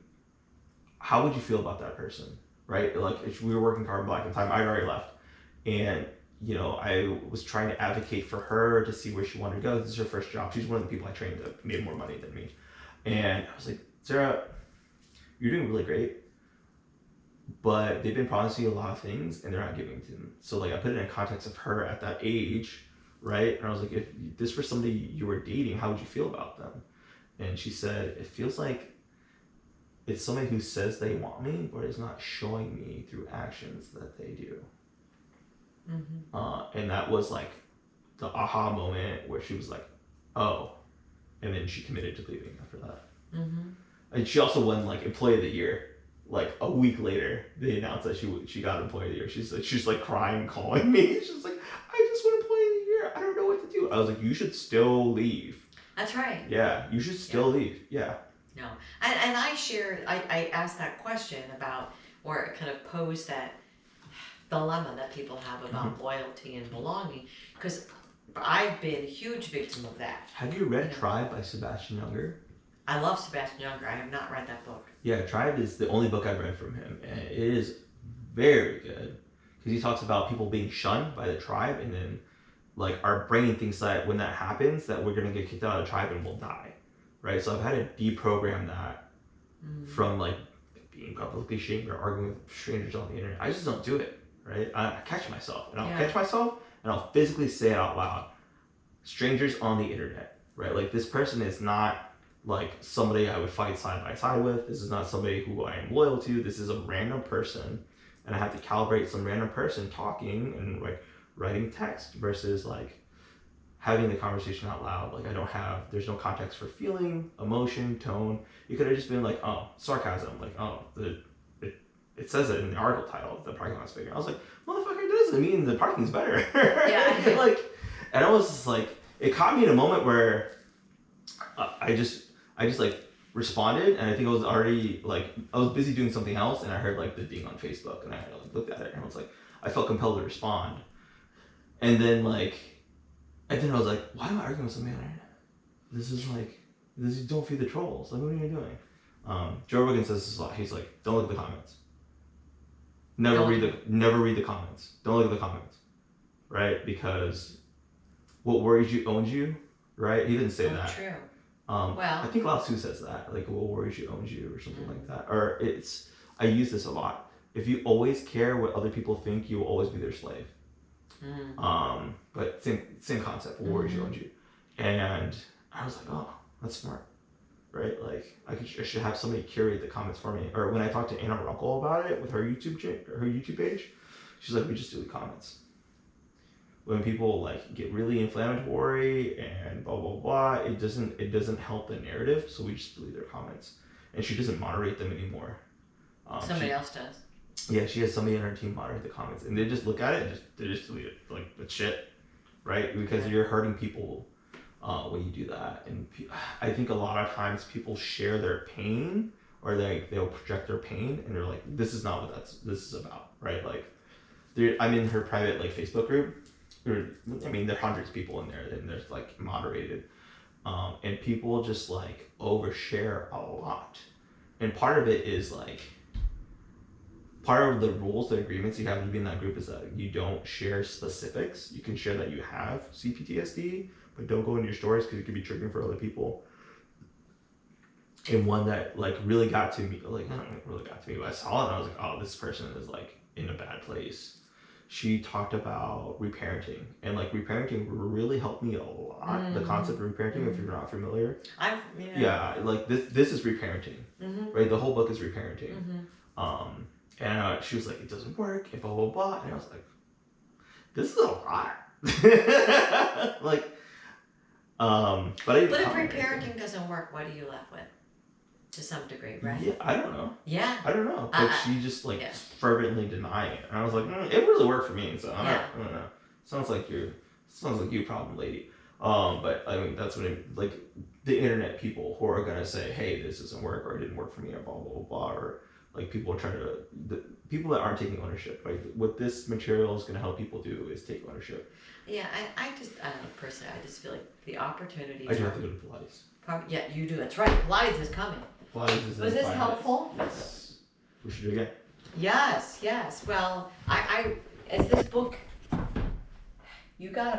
how would you feel about that person? Right? Like, if we were working Carbon Black at the time, I'd already left. And I was trying to advocate for her to see where she wanted to go. This is her first job. She's one of the people I trained that made more money than me. And I was like, Sarah, you're doing really great, but they've been promising you a lot of things and they're not giving to them. So like I put it in context of her at that age, right? And I was like, if this were somebody you were dating, how would you feel about them? And she said, it feels like it's somebody who says they want me, but is not showing me through actions that they do. Mm-hmm. And that was like the aha moment where she was like, oh, and then she committed to leaving after that. Mm-hmm. And she also won like Employee of the Year. Like a week later, they announced that she got Employee of the Year. She's like crying, calling me. She's like, I just won Employee of the Year. I don't know what to do. I was like, you should still leave. That's right. Yeah, you should still leave. Yeah. No, and I asked that question about, or kind of posed that dilemma that people have about loyalty and belonging, because I've been a huge victim of that. Have you read Tribe by Sebastian Junger? I love Sebastian Junger. I have not read that book. Yeah, Tribe is the only book I've read from him, and it is very good because he talks about people being shunned by the tribe, and then like our brain thinks that when that happens, that we're gonna get kicked out of the tribe and we'll die, right? So I've had to deprogram that from like being publicly shamed or arguing with strangers on the internet. I just don't do it. Right? I catch myself, and I'll catch myself, and I'll physically say it out loud. Strangers on the internet, right? Like this person is not like somebody I would fight side by side with. This is not somebody who I am loyal to. This is a random person, and I have to calibrate some random person talking and like writing text versus like having the conversation out loud. Like there's no context for feeling, emotion, tone. You could have just been like, oh, sarcasm, like, oh, it says it in the article title, the parking lot's bigger. I was like, motherfucker, it doesn't mean the parking's better. Yeah. Like, and I was just like, it caught me in a moment where I just like responded, and I think I was already like, I was busy doing something else, and I heard like the ding on Facebook, and I like looked at it, and I was like, I felt compelled to respond. And then I was like, why am I arguing with somebody on the internet? This is don't feed the trolls. Like, what are you doing? Joe Rogan says this a lot. He's like, don't look at the comments. Never read the comments. Don't look at the comments, right? Because what worries you owns you, right? He didn't say that. True. I think Lao Tzu says that, like what worries you owns you, or something like that. Or it's I use this a lot. If you always care what other people think, you will always be their slave. But same concept. Will always join you. And I was like, oh, that's smart, right? Like I should have somebody curate the comments for me. Or when I talked to Anna Runkle about it with her YouTube page, she's like, we just delete comments. When people like get really inflammatory and blah blah blah, it doesn't help the narrative, so we just delete their comments. And she doesn't moderate them anymore. Somebody else does. Yeah, she has somebody in her team moderate the comments, and they just look at it and they just delete it. Like, it's shit, right? Because you're hurting people when you do that. And I think a lot of times people share their pain, or they'll project their pain, and they're like, this is not what this is about, right? Like, I'm in her private like Facebook group. There are hundreds of people in there, and there's like moderated, and people just like overshare a lot. And part of it is like, part of the rules, the agreements you have to be in that group is that you don't share specifics. You can share that you have CPTSD, but don't go into your stories because it could be triggering for other people. And one that like really got to me, like not really got to me, but I saw it and I was like, oh, this person is like in a bad place. She talked about reparenting, and like reparenting really helped me a lot. The concept of reparenting, if you're not familiar. Yeah, like this is reparenting, right? The whole book is reparenting. And she was like, it doesn't work, and blah blah blah. And I was like, this is a lot. Like, but if reparenting doesn't work, what are you left with? To some degree, right? Yeah, I don't know. Yeah. I don't know. But she just like fervently denying it. And I was like, it really worked for me. So I don't know. Sounds like you problem lady. But I mean, that's what like the internet people who are gonna say, hey, this doesn't work, or it didn't work for me, or blah blah blah, or like people are trying to the people that aren't taking ownership. Like what this material is gonna help people do is take ownership. Yeah, I don't know, personally, I just feel like the opportunity. I do have to go to Pilates. Yeah, you do. That's right. Pilates is coming. Pilates is Was this helpful? Yes. We should do it again. Yes. Well, as this book, you got